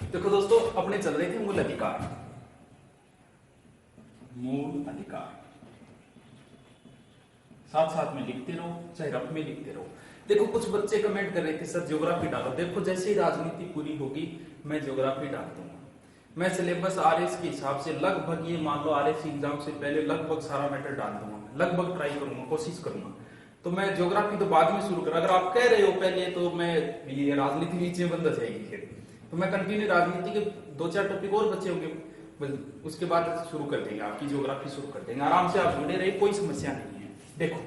देखो दोस्तों, अपने चल रहे थे मूल अधिकार। मूल अधिकार साथ साथ में लिखते रहो, चाहे रफ में लिखते रहो। देखो कुछ बच्चे कमेंट कर रहे थे सर ज्योग्राफी डालो। देखो जैसे ही राजनीति पूरी होगी मैं ज्योग्राफी डाल दूंगा। मैं सिलेबस आरएस के हिसाब से लगभग, ये मान लो आरएस एग्जाम से पहले लगभग सारा मैटर डाल दूंगा, लगभग ट्राई करूंगा, कोशिश करूंगा। तो मैं ज्योग्राफी तो बाद में शुरू कर, अगर आप कह रहे हो पहले तो मैं ये राजनीति बीच में बंद हो जाएगी फिर, तो मैं कंटिन्यू राजनीति के 2-4 टॉपिक और बचे होंगे, बस उसके बाद शुरू कर देंगे, आपकी ज्योग्राफी शुरू कर देंगे। आराम से आप जुड़े रहे, कोई समस्या नहीं है। देखो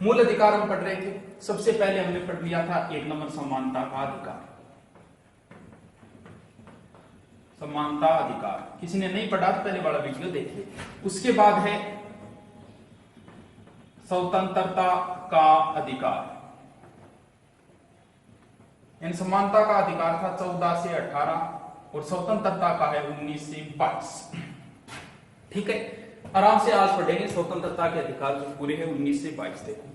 मूल अधिकार हम पढ़ रहे थे। सबसे पहले हमने पढ़ लिया था 1 नंबर समानता का अधिकार। समानता अधिकार किसी ने नहीं पढ़ा तो पहले वाला वीडियो देखिए। उसके बाद है स्वतंत्रता का अधिकार। इन समानता का अधिकार था 14 से 18 और स्वतंत्रता का है 19 से 22। ठीक है, आराम से आज पढ़ेंगे स्वतंत्रता के अधिकार जो पूरे हैं 19 से 22। देखो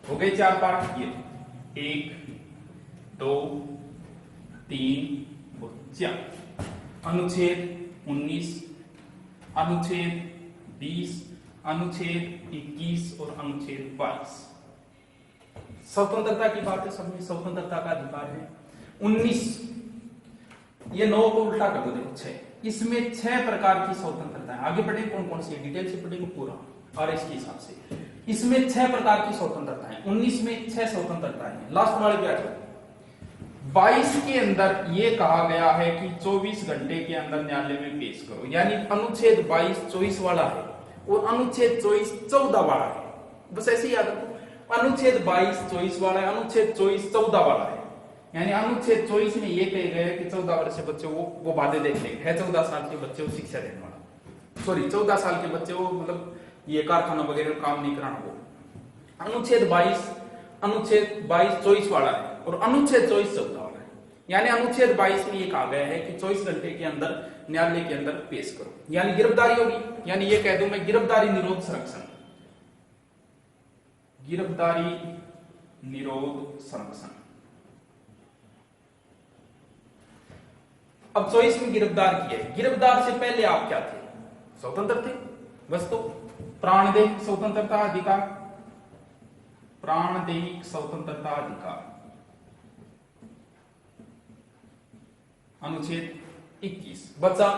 हो गए 4 पार्ट, ये 1, 2, 3 और 4। अनुच्छेद 19, अनुच्छेद 20, अनुच्छेद 21 और अनुच्छेद 22। स्वतंत्रता की बात है, सब में स्वतंत्रता का अधिकार है। 19, ये 9 को उल्टा कर दो, देखो 6, इसमें 6 प्रकार की स्वतंत्रता है। आगे बढ़ेंगे कौन कौन सी डिटेल से पढ़ेंगे पूरा और इसके हिसाब से। इसमें 6 प्रकार की स्वतंत्रता है। 19 में 6 स्वतंत्रता है। लास्ट वाले पे आ जाओ। 22 के अंदर ये कहा गया है कि 24 घंटे के अंदर न्यायालय में पेश करो, यानी अनुच्छेद 22 24 वाला है और अनुच्छेद 24 14 वाला है। बस ऐसे ही याद रखो, अनुच्छेद 22 24 वाला है, अनुच्छेद 24 14 वाला है। यानी अनुच्छेद 24 में ये कहे गए कि 14 वर्ष के बच्चे वो बातें देख लेंगे, है 14 साल के बच्चे को शिक्षा देने वाला, सॉरी 14 साल के बच्चे को मतलब ये कारखाना वगैरह काम नहीं कराना। वो अनुच्छेद 22 24 वाला है और अनुच्छेद 24 14 वाला है। यानी अनुच्छेद 22 में ये कहा गया है कि 24 घंटे के अंदर न्यायालय के अंदर पेश करो, यानी गिरफ्तारी होगी। यानी ये कह दूं मैं गिरफ्तारी निरोध संरक्षण, गिरफ्तारी निरोध संरक्षण। अब 24 में गिरफ्तार किया है। गिरफ्तार से पहले आप क्या थे? स्वतंत्र थे। बस तो प्राणदैहिक स्वतंत्रता अधिकार, प्राणदैहिक स्वतंत्रता अधिकार अनुच्छेद 21 बचा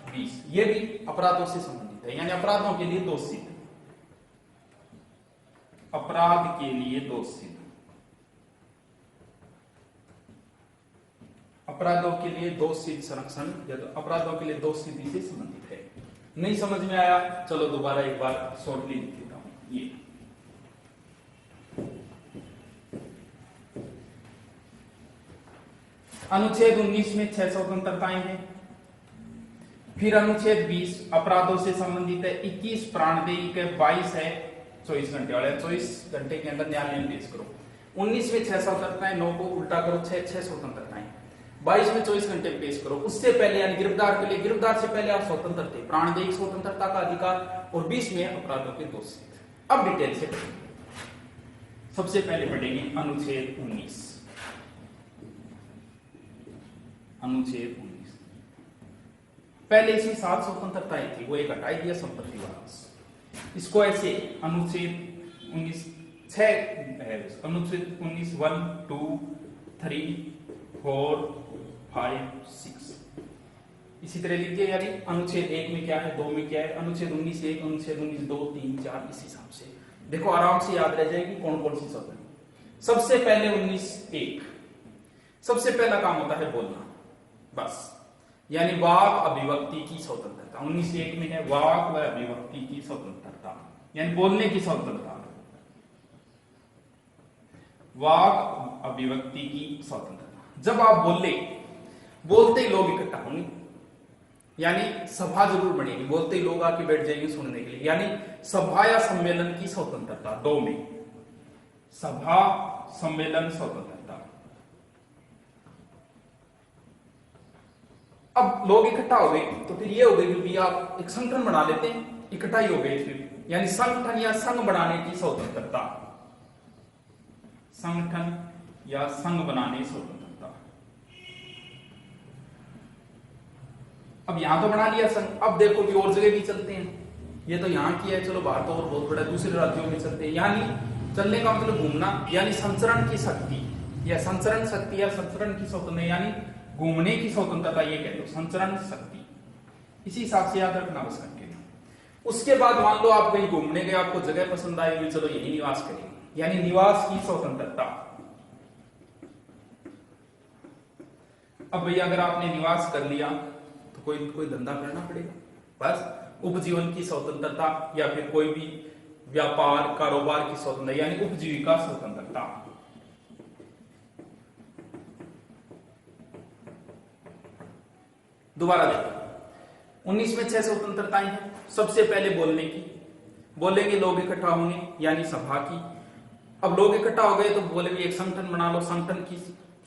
20। ये भी अपराधों से संबंधित है, यानी अपराधों के लिए दोष सिद्ध, अपराध के लिए दोष सिद्ध, अपराधों के लिए दोष सिद्ध संरक्षण या तो अपराधों के लिए दोष सिद्धि से संबंधित है। नहीं समझ में आया, चलो दोबारा एक बार शॉर्टली लिख देता हूं। ये अनुच्छेद 19 में 6 स्वतंत्रताएं हैं। फिर अनुच्छेद 20 अपराधों से संबंधित है, 21 प्राणदैहिक है, 22 है 24 घंटे वाले, 24 घंटे के अंदर न्यायालय में पेश करो। 19 में 6 स्वतंत्रताएं, 9 को उल्टा करो, 6 स्वतंत्रताएं। 22 में 24 घंटे पेश करो। उससे पहले यानी गिरफ्तार के लिए, गिरफ्तार से पहले आप स्वतंत्र थे, प्राणदैहिक स्वतंत्रता का अधिकार, और 20 में अपराधों के दोष सिद्ध। अब डिटेल से पढ़ेंगे। सबसे पहले पढ़ेंगे अनुच्छेद 19। अनुच्छेद 19 पहले इसमें 7 स्वतंत्रताएं थी, वो एक हटाई दिया संपत्ति वाला। इसको ऐसे अनुच्छेद 19 6 अनुच्छेद 19 1 2 3 4 5 6 इसी तरह लिखिए। यानी अनुच्छेद 1 में क्या है, 2 में क्या है, अनुच्छेद 19 1, अनुच्छेद 19 2 3 4, इस हिसाब से देखो आराम से याद रह जाएगी कौन कौन सी स्वतंत्रता। सबसे पहले 19 1 सबसे पहला काम होता है बोलना, बस, यानी वाक अभिव्यक्ति की स्वतंत्रता। 19 1 में है वाक व अभिव्यक्ति की स्वतंत्रता, यानी बोलने की स्वतंत्रता, वाक अभिव्यक्ति की स्वतंत्रता। जब आप बोलते ही लोग इकट्ठा होंगे, यानी सभा जरूर बनेगी, बोलते ही लोग आके बैठ जाएंगे सुनने के लिए, यानी सभा या सम्मेलन की स्वतंत्रता। 2 में सभा सम्मेलन स्वतंत्रता। अब लोग इकट्ठा हो गए तो फिर ये हो गई कि आप एक संगठन बना लेते हैं, इकट्ठा ही हो गए फिर, यानी संगठन या संघ बनाने की स्वतंत्रता, संगठन या संघ बनाने स्वतंत्रता। अब यहां तो बना लिया संघ, अब देखो कि और जगह भी चलते हैं। ये तो यहाँ की है, चलो बाहर तो और बहुत बड़ा दूसरे राज्यों में चलते हैं। यानी चलने का मतलब घूमना, यानी संचरण की शक्ति या संचरण शक्ति या संचरण की स्वतंत्रता, यानी घूमने की स्वतंत्रता, ये कह दो संचरण शक्ति। इसी हिसाब से याद रखना बस करके। उसके बाद मान लो आप कहीं घूमने गए, आपको जगह पसंद आई हुई, चलो यही निवास करेंगे, यानी निवास की स्वतंत्रता। अब भैया अगर आपने निवास कर लिया तो कोई धंधा करना पड़ेगा, बस उपजीवन की स्वतंत्रता या फिर कोई भी व्यापार कारोबार की स्वतंत्रता, यानी उपजीविका स्वतंत्रता। दोबारा देखो, 19 में 6 स्वतंत्रताएं हैं। सबसे पहले बोलने की, बोलेंगे लोग इकट्ठा होंगे, यानी सभा की। अब लोग इकट्ठा हो गए तो बोलेंगे एक संगठन बना लो, संगठन की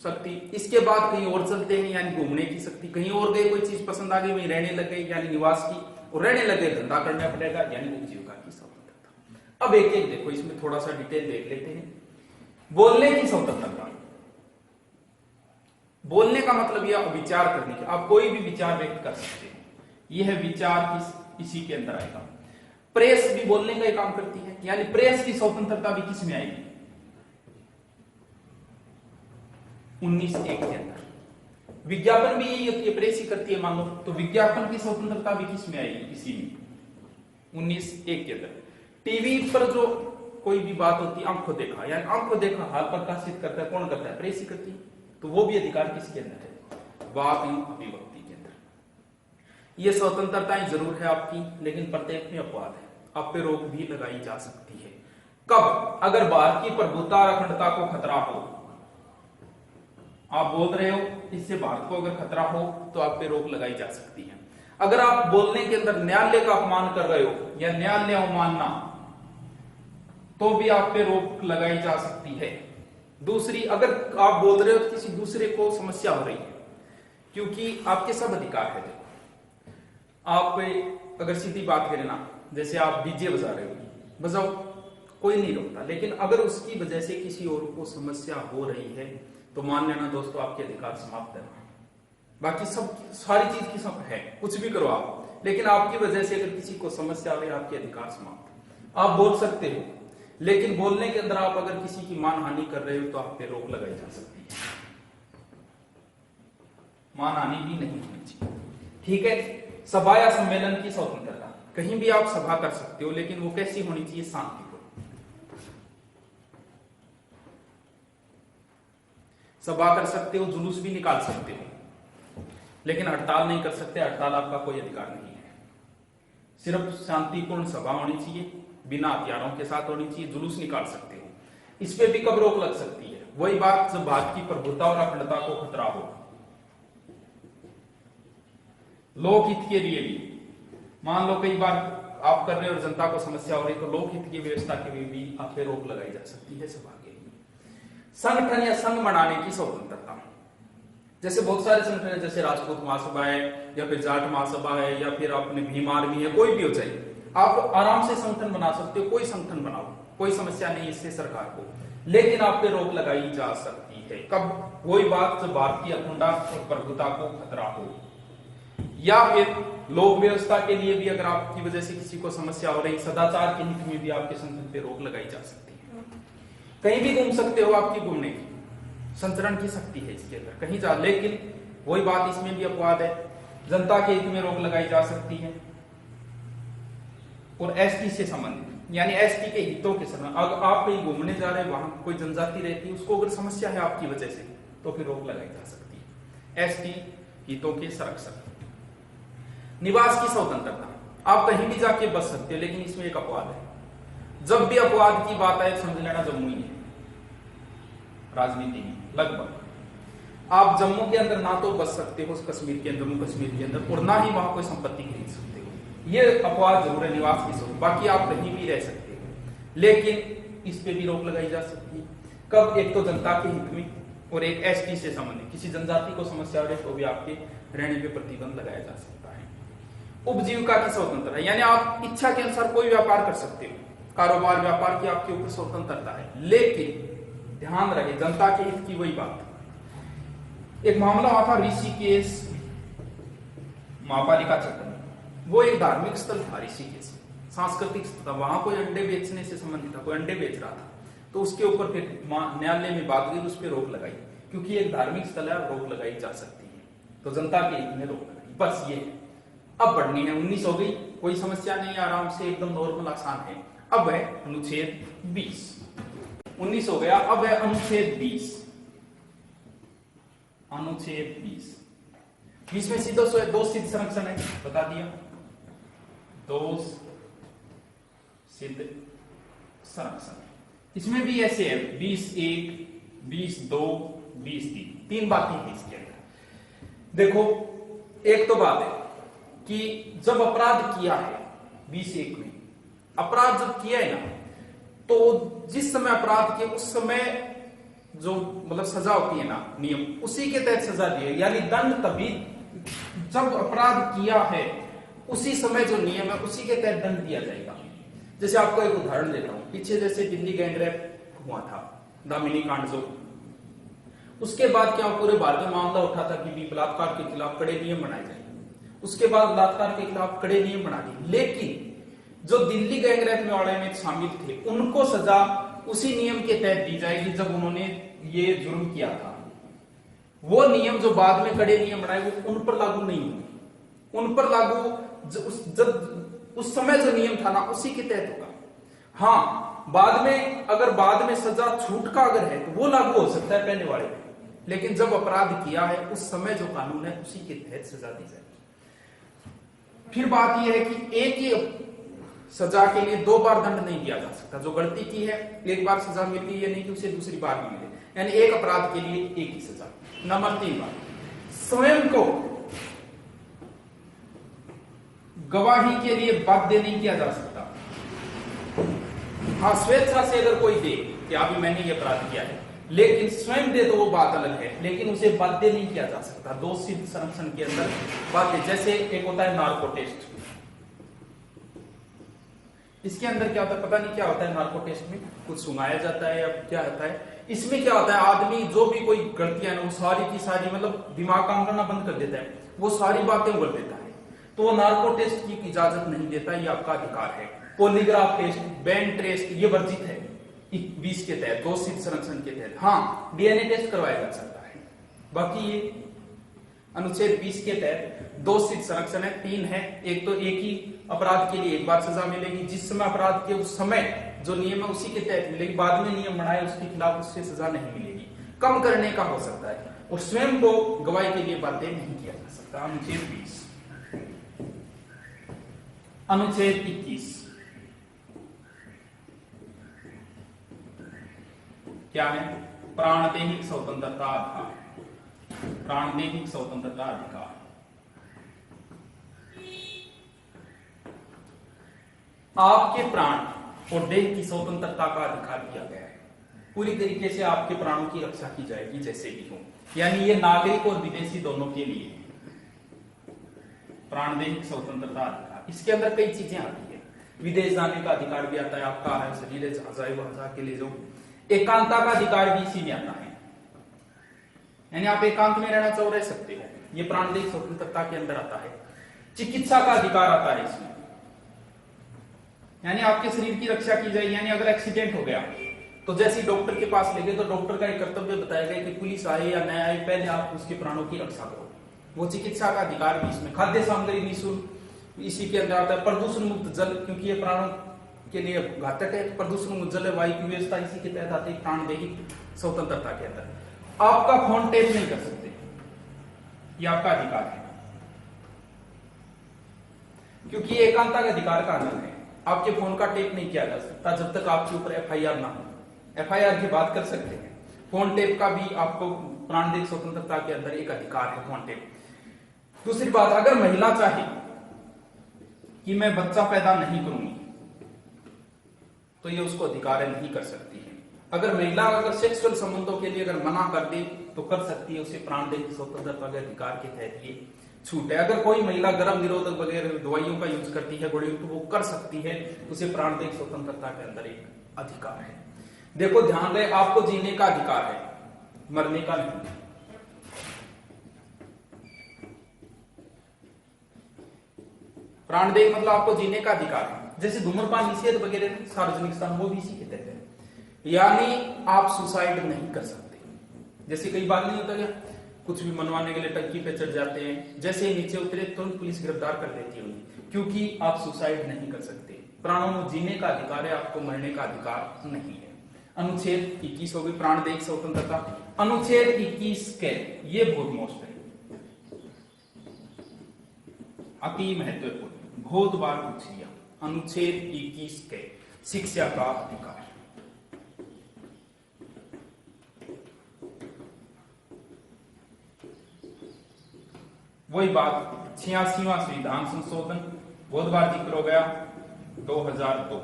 शक्ति। इसके बाद कहीं और चलते हैं, यानी घूमने की शक्ति। कहीं और गए, कोई चीज पसंद आ गई, वहीं रहने लगे, यानी निवास की। और रहने लगे, धंधा करना पड़ेगा, यानी उपजीविका की स्वतंत्रता। अब एक एक देखो, इसमें थोड़ा सा डिटेल देख लेते हैं। बोलने की स्वतंत्रता, बोलने का मतलब यह विचार करने की, आप कोई भी विचार व्यक्त कर सकते हैं, यह है विचार इसी के अंदर आएगा। प्रेस भी बोलने का ही काम करती है, यानी प्रेस की स्वतंत्रता भी किस में आएगी? 19(1) के अंदर। विज्ञापन भी यही होती है, प्रेस ही करती है मान लो, तो विज्ञापन की स्वतंत्रता भी किस में आएगी? इसी में 19(1) के अंदर। टीवी पर जो कोई भी बात होती है, आंखों देखा, यानी आंखों देखा हाल प्रकाशित करता है, कौन करता है? प्रेस ही करती है। तो वो भी अधिकार किसके अंदर है? वाक एवं अभिव्यक्ति के अंदर। ये स्वतंत्रताएं जरूर है आपकी, लेकिन प्रत्येक में अपवाद है, आप पे रोक भी लगाई जा सकती है। कब? अगर भारत की प्रभुता और अखंडता को खतरा हो, आप बोल रहे हो, इससे भारत को अगर खतरा हो तो आप पे रोक लगाई जा सकती है। अगर आप बोलने के अंदर न्यायालय का अपमान कर रहे हो या न्यायालय अवमानना, तो भी आप पे रोक लगाई जा सकती है। दूसरी, अगर आप बोल रहे हो तो किसी दूसरे को समस्या हो रही है, क्योंकि आपके सब अधिकार है। आप अगर सीधी बात करें ना, जैसे आप डीजे बजा रहे हो, बजाओ, कोई नहीं रोकता, लेकिन अगर उसकी वजह से किसी और को समस्या हो रही है तो मान लेना दोस्तों आपके अधिकार समाप्त है। बाकी सब सारी चीज की सब है, कुछ भी करो आप, लेकिन आपकी वजह से अगर किसी को समस्या आ रही है, आपके अधिकार समाप्त। आप बोल सकते हो, लेकिन बोलने के अंदर आप अगर किसी की मानहानि कर रहे हो तो आप पे रोक लगाई जा सकती है। मानहानि भी नहीं होनी चाहिए, ठीक है। सभा या सम्मेलन की स्वतंत्रता, कहीं भी आप सभा कर सकते हो, लेकिन वो कैसी होनी चाहिए? शांतिपूर्ण। सभा कर सकते हो, जुलूस भी निकाल सकते हो, लेकिन हड़ताल नहीं कर सकते। हड़ताल आपका कोई अधिकार नहीं है। सिर्फ शांतिपूर्ण सभा होनी चाहिए, बिना हथियारों के साथ होनी चाहिए। जुलूस निकाल सकते हो, इस पे भी कब रोक लग सकती है? वही बात, जब भारत की प्रभुता और अखंडता को खतरा हो, लोकहित के लिए भी। मान लो कई बार आप कर रहे हो और जनता को समस्या हो रही, तो लोकहित की व्यवस्था के लिए भी आप पे रोक लगाई जा सकती है सभा के लिए। संगठन या संघ बनाने की स्वतंत्रता, जैसे बहुत सारे संगठन है, जैसे राजपूत महासभा है, या फिर जाट महासभा है, या फिर अपने भीम आर्मी है, कोई भी हो जाए, आप आराम से संगठन बना सकते हो। कोई संगठन बनाओ, कोई समस्या नहीं इससे सरकार को, लेकिन आप पे रोक लगाई जा सकती है। कब? वही बात, जब भारत की अखंडता और प्रभुता को खतरा हो, या फिर लोक व्यवस्था के लिए भी अगर आपकी वजह से किसी को समस्या हो रही, सदाचार के हित में भी आपके संगठन पे रोक लगाई जा सकती है। कहीं भी घूम सकते हो, आपकी घूमने की संचरण की शक्ति है इसके अंदर, कहीं जा, लेकिन वही बात, इसमें भी अपवाद है। जनता के हित में रोक लगाई जा सकती है। और एसटी से संबंधित, यानी एसटी के हितों के संबंध, अगर आप कहीं घूमने जा रहे हैं, वहां कोई जनजाति रहती है, उसको अगर समस्या है आपकी वजह से, तो फिर रोक लगाई जा सकती है। एसटी हितों के संरक्षण। निवास की स्वतंत्रता, आप कहीं भी जाके बस सकते हो, लेकिन इसमें एक अपवाद है। जब भी अपवाद की बात आए, समझ लेना जम्मू ही है राजनीति में। लगभग आप जम्मू के अंदर ना तो बस सकते हो, कश्मीर के जम्मू कश्मीर के अंदर, और ना ही वहां कोई संपत्ति खरीद सकते हो। ये अपवाद जरूर है निवास की स्वतंत्रता। बाकी आप कहीं भी रह सकते हो, लेकिन इस पे भी रोक लगाई जा सकती है। कब? एक तो जनता के हित में, और एक एसटी से संबंधित, किसी जनजाति को समस्या हो रही तो भी आपके रहने पे प्रतिबंध लगाया जा सकता है। उपजीविका की स्वतंत्रता, यानी आप इच्छा के अनुसार कोई व्यापार कर सकते हो, कारोबार व्यापार की आपके ऊपर स्वतंत्रता है, लेकिन ध्यान रहे जनता के हित की वही बात। एक मामला हुआ था ऋषिकेश महापालिका चक्र, वो एक धार्मिक स्थल था ऋषिकेश, सांस्कृतिक स्थल था, वहां कोई अंडे बेचने से संबंधित था, कोई अंडे बेच रहा था, तो उसके ऊपर फिर न्यायालय में बात हुई, उस पर रोक लगाई, क्योंकि एक धार्मिक स्थल है, रोक लगाई जा सकती है, तो जनता के हित में रोक लगाई, बस ये है। अब पढ़नी है, 19 हो गई, कोई समस्या नहीं, आराम से एकदम नॉर्मल आसान है। अब है अनुच्छेद 20, 19 हो गया, अब है अनुच्छेद 20। अनुच्छेद 20 में सीधो दो सिद्ध संरक्षण है, बता दिया, दो सिद्ध संरक्षण। इसमें भी ऐसे है 20(1), 20(2), 20(3), तीन बातें हैं इसके अंदर। देखो, एक तो बात है कि जब अपराध किया है 20(1) में, अपराध जब किया है ना, तो जिस समय अपराध किया उस समय जो मतलब सजा होती है ना, नियम, उसी के तहत सजा दी है, यानी दंड तभी जब अपराध किया है उसी समय जो नियम है उसी के तहत दंड दिया जाएगा। जैसे आपको एक उदाहरण देता हूं, पीछे जैसे दिल्ली गैंगरेप हुआ था, दामिनी कांड, जो उसके बाद क्या पूरे भारत में मामला उठा था कि बलात्कार के खिलाफ कड़े नियम बनाए जाए, उसके बाद बलात्कार के खिलाफ कड़े नियम बना दिए, लेकिन जो दिल्ली गैंगरेप वाले में शामिल थे उनको सजा उसी नियम के तहत दी जाएगी जब उन्होंने ये जुर्म किया था। वो नियम जो बाद में कड़े नियम बनाए वो उन पर लागू नहीं होंगे, उन पर लागू जब उस समय जो नियम था ना उसी के तहत होगा। हाँ, बाद में अगर बाद में सजा छूट का अगर है तो वो लागू हो सकता है पहले वाले पे, लेकिन जब अपराध किया है उस समय जो कानून है उसी के तहत सजा दी जाएगी। फिर बात यह है कि एक ही सजा के लिए दो बार दंड नहीं दिया जा सकता। जो गलती की है एक बार सजा मिल गई, ये नहीं कि उसे दूसरी बार भी मिले, यानी एक अपराध के लिए एक ही सजा। नंबर 3 बात, स्वयं को गवाही के लिए बाध्य नहीं किया जा सकता। हाँ, स्वेच्छा से अगर कोई दे कि अभी मैंने ये अपराध किया है, लेकिन स्वयं दे तो वो बात अलग है, लेकिन उसे बाध्य नहीं किया जा सकता। दो सिद्ध संरक्षण के अंदर बाध्य, जैसे एक होता है नार्को टेस्ट, इसके अंदर क्या होता है पता नहीं क्या होता है, नार्को टेस्ट में कुछ सुनाया जाता है या क्या होता है, इसमें क्या होता है आदमी जो भी कोई गलतियां ना वो सारी की सारी मतलब दिमाग काम करना बंद कर देता है, वो सारी बातें उगल देता है, तो वो नार्को टेस्ट की इजाजत नहीं देता, ये आपका अधिकार है। पॉलीग्राफ टेस्ट, बैंड टेस्ट ये वर्जित है 20 के तहत, दो सिद्ध संरक्षण के तहत। हाँ, डीएनए टेस्ट करवाया जा सकता है। बाकी ये अनुच्छेद 20 के तहत दो सिद्ध संरक्षण है, 3 है। एक तो एक ही अपराध के लिए एक बार सजा मिलेगी, जिस समय अपराध के उस समय जो नियम है उसी के तहत मिलेगी, बाद में नियम बनाए उसके खिलाफ उससे सजा नहीं मिलेगी। कम करने का हो सकता है, और स्वयं को गवाही के लिए बाध्य नहीं किया जा सकता। अनुच्छेद 20। अनुच्छेद 21 क्या है? प्राणदैहिक स्वतंत्रता अधिकार। प्राणदैहिक स्वतंत्रता अधिकार। आपके प्राण और देह की स्वतंत्रता का अधिकार दिया गया है। पूरी तरीके से आपके प्राणों की रक्षा की जाएगी जैसे भी हो, यानी ये नागरिक और विदेशी दोनों के लिए प्राणदैहिक स्वतंत्रता अधिकार। इसके अंदर कई चीजें आती है, विदेश जाने का अधिकार भी आता है आपका, है शरीर जहां के लिए जो एकांता का अधिकार भी इसी में आता है, यानी आप एकांत में रहना चाहो रह सकते हो, ये प्राणदैहिक स्वतंत्रता के अंदर आता है। चिकित्सा का अधिकार आता है इसमें, यानी आपके शरीर की रक्षा की जाए, यानी अगर एक्सीडेंट हो गया तो जैसे डॉक्टर के पास ले गए तो डॉक्टर का एक कर्तव्य बताया गया कि पुलिस आए या न आए पहले आप उसके प्राणों की रक्षा करो, वो चिकित्सा का अधिकार भी इसमें। खाद्य सामग्री निःशुल्क इसी के अंदर आता है। प्रदूषण मुक्त जल, क्योंकि ये प्राणों के लिए घातक है, प्रदूषण मुक्त जल वायु की व्यवस्था इसी के तहत आती है प्राणदैहिक स्वतंत्रता के अंदर। आपका फोन टेप नहीं कर सकते, ये आपका अधिकार है, क्योंकि ये एकांता का अधिकार का आनंद है। आपके फोन का टेप नहीं किया जा सकता जब तक आपके ऊपर एफआईआर ना हो, एफआईआर की बात कर सकते हैं। फोन टेप का भी आपको प्राणदैहिक स्वतंत्रता के अंदर एक अधिकार है, फोन टेप। दूसरी बात, अगर महिला चाहे कि मैं बच्चा पैदा नहीं करूंगी तो ये उसको अधिकार है, नहीं कर सकती है। अगर महिला अगर सेक्सुअल संबंधों के लिए अगर मना कर दे तो कर सकती है, उसे प्राणदैहिक स्वतंत्रता के अधिकार के तहत ये छूट है। अगर कोई महिला गर्भ निरोधक वगैरह दवाइयों का यूज करती है, गोलियों, तो वो कर सकती है, उसे प्राणदैहिक स्वतंत्रता के अंदर एक अधिकार है। देखो ध्यान रहे, आपको जीने का अधिकार है, मरने का नहीं। प्राणदेय मतलब आपको जीने का अधिकार है, जैसे धूम्रपान निषेध वगैरह सार्वजनिक स्थान वो भी इसी के तहत है। यानी आप सुसाइड नहीं कर सकते। जैसे कई बार नहीं होता क्या, कुछ भी मनवाने के लिए टंकी पे चढ़ जाते हैं, जैसे ही नीचे उतरे तुरंत पुलिस गिरफ्तार कर लेती है उन्हें, क्योंकि आप सुसाइड नहीं कर सकते। प्राणों में जीने का अधिकार है, आपको मरने का अधिकार नहीं है। अनुच्छेद 21 हो गई प्राणदेय स्वतंत्रता। अनुच्छेद 21 के ये बहुत मोस्ट है, अति महत्वपूर्ण, बहुत बार पूछ लिया। अनुच्छेद 21 के शिक्षा का अधिकार। वही बात 86वां संविधान संशोधन बहुत बार जिक्र हो गया 2002,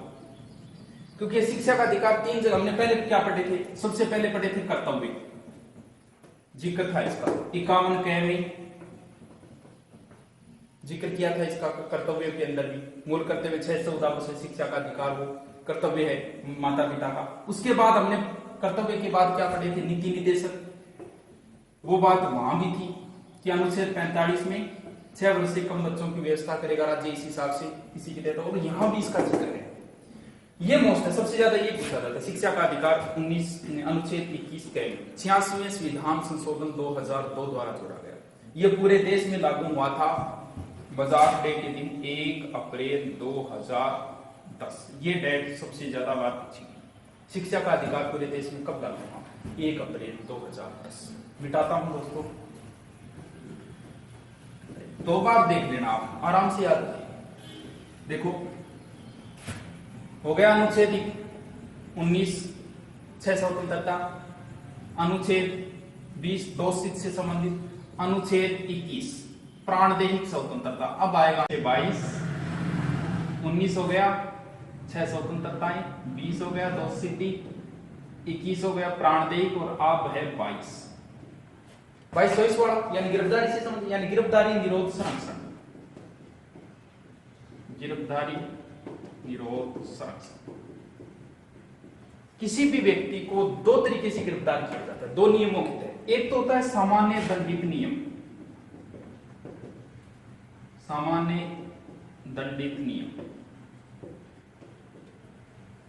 क्योंकि शिक्षा का अधिकार 3 जगह हमने पहले क्या पढ़े थे, सबसे पहले पढ़े थे कर्तव्य, जिक्र था इसका 51 में जिक्र किया था इसका। कर्तव्य के अंदर भी मूल कर्तव्य 614 से शिक्षा का अधिकार वो कर्तव्य है माता पिता का। उसके बाद हमने कर्तव्य के बाद क्या पढ़े थे, नीति निदेशक, वो बात वहां भी थी कि अनुच्छेद 45 में 6 वर्ष से कम बच्चों की व्यवस्था करेगा राज्य इस हिसाब से इसी के तहत, और यहां भी इसका जिक्र है। ये मोस्ट है, सबसे ज्यादा ये पूछा जाता है शिक्षा का अधिकार। अनुच्छेद 21 के 86वें संविधान संशोधन 2002 द्वारा जोड़ा गया। ये पूरे देश में लागू हुआ था बाजार डे के दिन 1 अप्रैल 2010। ये डेट सबसे ज्यादा बार पूछी गई। शिक्षा का अधिकार पूरे देश में कब लागू हुआ, 1 अप्रैल 2010। मिटाता हूं दोस्तों, 2 बार देख लेना, आप आराम से याद रखिए। देखो हो गया अनुच्छेद 19 6 स्वतंत्रता, अनुच्छेद 20 2 से संबंधित, अनुच्छेद 21 प्राणदेहिक स्वतंत्रता। अब आएगा 22 19 हो गया 6 स्वतंत्रताएं, 20 हो गया 2 सिद्धि, 21 हो गया प्राणदेहिक, और अब है 22 वाला यानी गिरफ्तारी से संबंधित, यानी गिरफ्तारी निरोध संरक्षण। गिरफ्तारी निरोध संरक्षण, किसी भी व्यक्ति को 2 तरीके से गिरफ्तार किया जाता है, 2 नियमों के तहत। एक तो होता है सामान्य दंडित नियम, सामान्य दंडित नियम।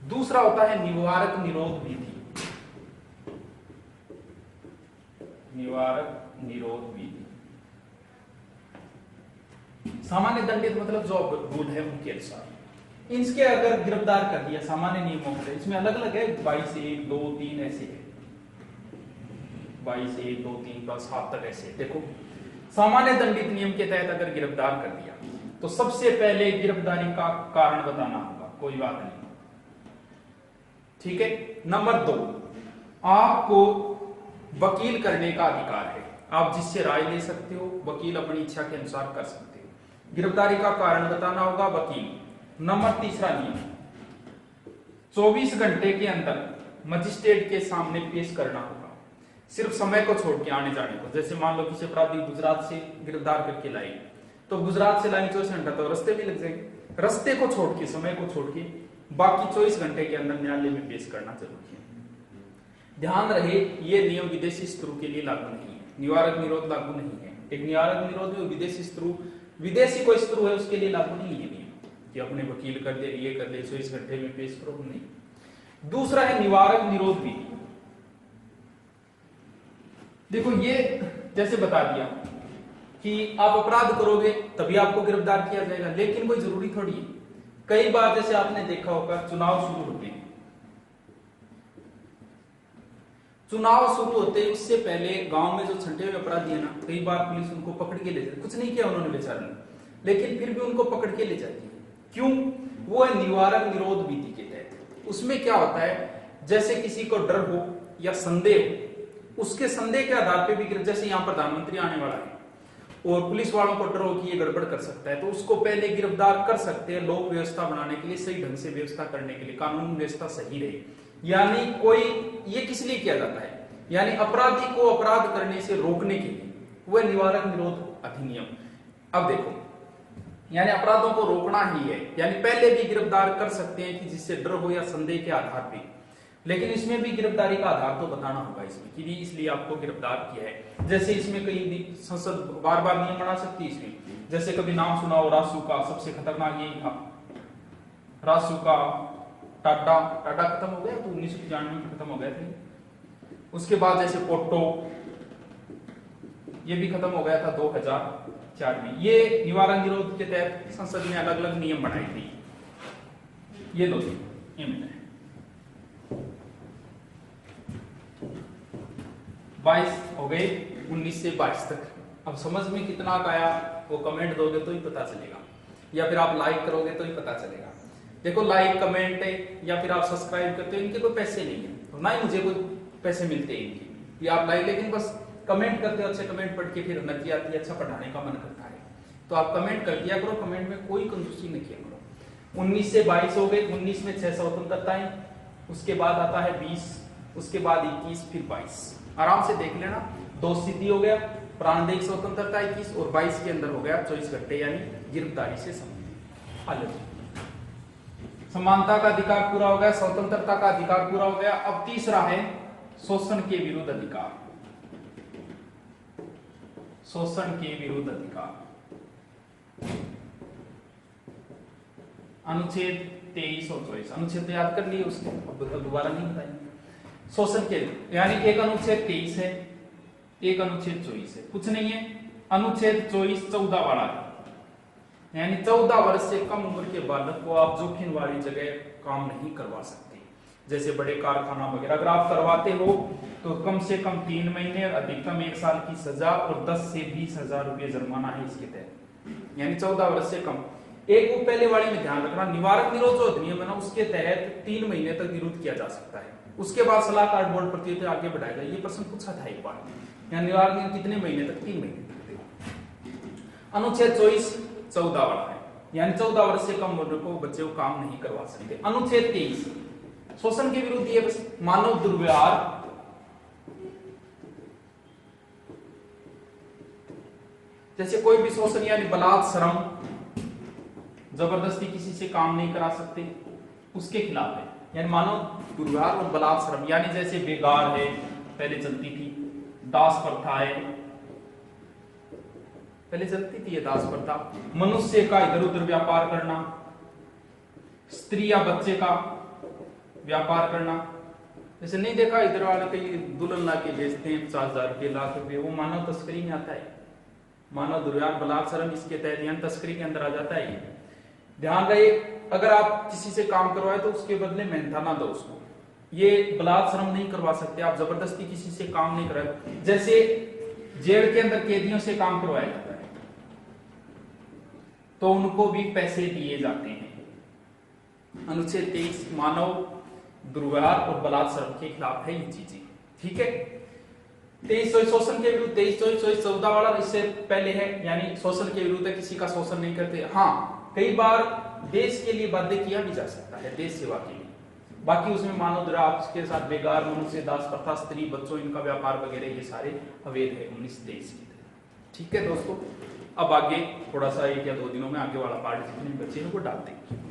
दूसरा होता है निवारक निरोध विधि, निवारक निरोध विधि। सामान्य दंडित मतलब जो रूल है उनके अनुसार, इनके अगर गिरफ्तार कर दिया सामान्य नियमों से, इसमें अलग अलग है 22 1 2 3 ऐसे है, 22 1 2 3 plus 7 तक ऐसे। देखो सामान्य दंडित नियम के तहत अगर गिरफ्तार कर दिया तो सबसे पहले गिरफ्तारी का कारण बताना होगा, कोई बात नहीं, ठीक है। नंबर 2, आपको वकील करने का अधिकार है, आप जिससे राय ले सकते हो, वकील अपनी इच्छा के अनुसार कर सकते हो। गिरफ्तारी का कारण बताना होगा वकील। नंबर 3 नियम, 24 घंटे के अंदर मजिस्ट्रेट के सामने पेश करना होगा, सिर्फ समय को छोड़ के आने जाने को। जैसे मान लो किसी अपराधी गुजरात से गिरफ्तार करके लाए, तो गुजरात से लाने 24 घंटा तो रास्ते भी लग जाएंगे, रास्ते को छोड़ के, समय को छोड़ के बाकी 24 घंटे के अंदर न्यायालय में पेश करना जरूरी है। ध्यान रहे ये नियम विदेशी शत्रु के लिए लागू नहीं है, निवारक निरोध लागू नहीं है। एक निवारक निरोध में विदेशी शत्रु, विदेशी कोई शत्रु है उसके लिए लागू नहीं है नियम कि अपने वकील कर दे, ये कर दे, 24 घंटे में पेश करो, नहीं। दूसरा है निवारक निरोध विधि। देखो ये जैसे बता दिया कि आप अपराध करोगे तभी आपको गिरफ्तार किया जाएगा, लेकिन कोई जरूरी थोड़ी है। कई बार जैसे आपने देखा होगा चुनाव शुरू होते हैं, चुनाव शुरू होते ही उससे पहले गांव में जो छंटे हुए अपराधी है ना, कई बार पुलिस उनको पकड़ के ले जाती है, कुछ नहीं किया उन्होंने बेचारे ने, लेकिन फिर भी उनको पकड़ के ले जाती है। क्यों? वो है निवारक निरोध विधि के तहत। उसमें क्या होता है, जैसे किसी को डर हो या संदेह हो, उसके संदेह के आधार पर भी, जैसे यहाँ प्रधानमंत्री आने वाला है और पुलिस वालों को डर हो कि ये गड़बड़ कर सकता है, तो उसको पहले गिरफ्तार कर सकते हैं, लोक व्यवस्था बनाने के लिए, सही ढंग से व्यवस्था करने के लिए, कानून व्यवस्था सही रहे। यानी कोई ये किस लिए किया जाता है, यानी अपराधी को अपराध करने से रोकने के लिए, वह निवारक निरोध अधिनियम। अब देखो, यानी अपराधों को रोकना ही है, यानी पहले भी गिरफ्तार कर सकते हैं कि जिससे डर हो या संदेह के आधार पर। लेकिन इसमें भी गिरफ्तारी का आधार तो बताना होगा इसमें कि भी इसलिए आपको गिरफ्तार किया है। जैसे इसमें कई भी संसद बार बार नियम बना सकती है इसमें, जैसे कभी नाम सुना हो रासू का, सबसे खतरनाक यही था रासू का। टाटा खत्म हो गया तो 1995 में खत्म हो गए थे। उसके बाद जैसे पोटो, ये भी खत्म हो गया था 2004 में। ये निवारण निरोध के तहत संसद ने अलग अलग नियम बनाए थे। ये लो ये मिला है 22 हो गए 19 से 22 तक। अब समझ में कितना आया वो कमेंट दोगे तो ही पता चलेगा, या फिर आप लाइक करोगे तो ही पता चलेगा। देखो लाइक कमेंट या फिर आप सब्सक्राइब करते हो, इनके कोई पैसे नहीं है, तो ना ही मुझे कोई पैसे मिलते हैं इनके, ये आप लाइक, लेकिन बस कमेंट करते हो, अच्छे कमेंट पढ़ के फिर नती आती है, अच्छा पढ़ाने का मन करता है, तो आप कमेंट कर दिया करो, कमेंट में कोई कंजूसी नहीं किया करो। 19 से 22 हो गए, 19 में 6 स्वतंत्रताएं, उसके बाद आता है 20, उसके बाद 21, फिर 22। आराम से देख लेना, 2 सिद्धि हो गया, प्राणदायिक स्वतंत्रता 21 और 22 के अंदर हो गया 24 घंटे यानी गिरफ्तारी से संबंधित। समानता का अधिकार पूरा हो गया, स्वतंत्रता का अधिकार पूरा हो गया। अब तीसरा है शोषण के विरुद्ध अधिकार। शोषण के विरुद्ध अधिकार अनुच्छेद 23 और 24, अनुच्छेद तो याद कर लिए उसने, दोबारा नहीं बताएंगे। शोषण के यानी एक अनुच्छेद 23 है, एक अनुच्छेद 24 है, कुछ नहीं है। अनुच्छेद 24 14 वाला है, यानी 14 वर्ष से कम उम्र के बालक को आप जोखिम वाली जगह काम नहीं करवा सकते, जैसे बड़े कारखाना वगैरह। अगर आप करवाते हो तो कम से कम 3 महीने और अधिकतम 1 साल की सजा और 10 से 20,000 रुपये जुर्माना है इसके तहत, यानी 14 वर्ष से कम। एक वो पहले वाली में ध्यान रखना, निवारक निरोध जो अधिनियम है ना, उसके तहत 3 महीने तक निरोध किया जा सकता है, उसके बाद सलाहकार बोर्ड प्रतियोगिता आगे बढ़ाएगा। ये प्रश्न पूछा था एक बार, यहाँ निवारक कितने महीने तक? 3 महीने तक। अनुच्छेद 24 14 वाला है, यानी 14 वर्ष से कम उम्र को बच्चे को काम नहीं करवा सकते। अनुच्छेद 23 शोषण के विरुद्ध ये बस मानव दुर्व्यवहार, जैसे कोई भी शोषण यानी बलात्, श्रम, जबरदस्ती किसी से काम नहीं करा सकते, उसके खिलाफ है। यानी मानव दुर्व्यवहार और बलात्, श्रम, यानी जैसे बेगार है, पहले चलती थी, दास प्रथा है, पहले चलती थी ये दास प्रथा, मनुष्य का इधर उधर व्यापार करना, स्त्री या बच्चे का व्यापार करना, जैसे नहीं देखा इधर वाले कई दुल्हन ला के बेचते हैं 50,000 रुपये, लाख रुपये, वो मानव तस्करी में आता है। मानव दुर्व्यवहार बलात्, श्रम इसके तहत यानी तस्करी के अंदर आ जाता है। ये ध्यान रहे, अगर आप किसी से काम करवाए तो उसके बदले मेहनता ना दो उसको, ये बलात्, श्रम नहीं करवा सकते आप, जबरदस्ती किसी से काम नहीं कराए। जैसे जेल के अंदर कैदियों से काम करवाया जाता है तो उनको भी पैसे दिए जाते हैं। अनुच्छेद 23 मानव दुर्व्यवहार और बलात्, श्रम के खिलाफ है ये चीजें, ठीक है। 23 शोषण के विरुद्ध, 23 14 वाला इससे पहले है, यानी शोषण के विरुद्ध किसी का शोषण नहीं करते। हाँ, कई बार देश के लिए बाध्य किया भी जा सकता है, देश सेवा के लिए, बाकी उसमें मानव दुर्व्यवहार के साथ बेगार, मनुष्य, दास प्रथा, स्त्री बच्चों इनका व्यापार वगैरह ये सारे अवैध है 1923 की तरह। ठीक है दोस्तों, अब आगे थोड़ा सा 1 या 2 दिनों में आगे वाला पार्ट जितने बच्चे हैं वो डाल देंगे।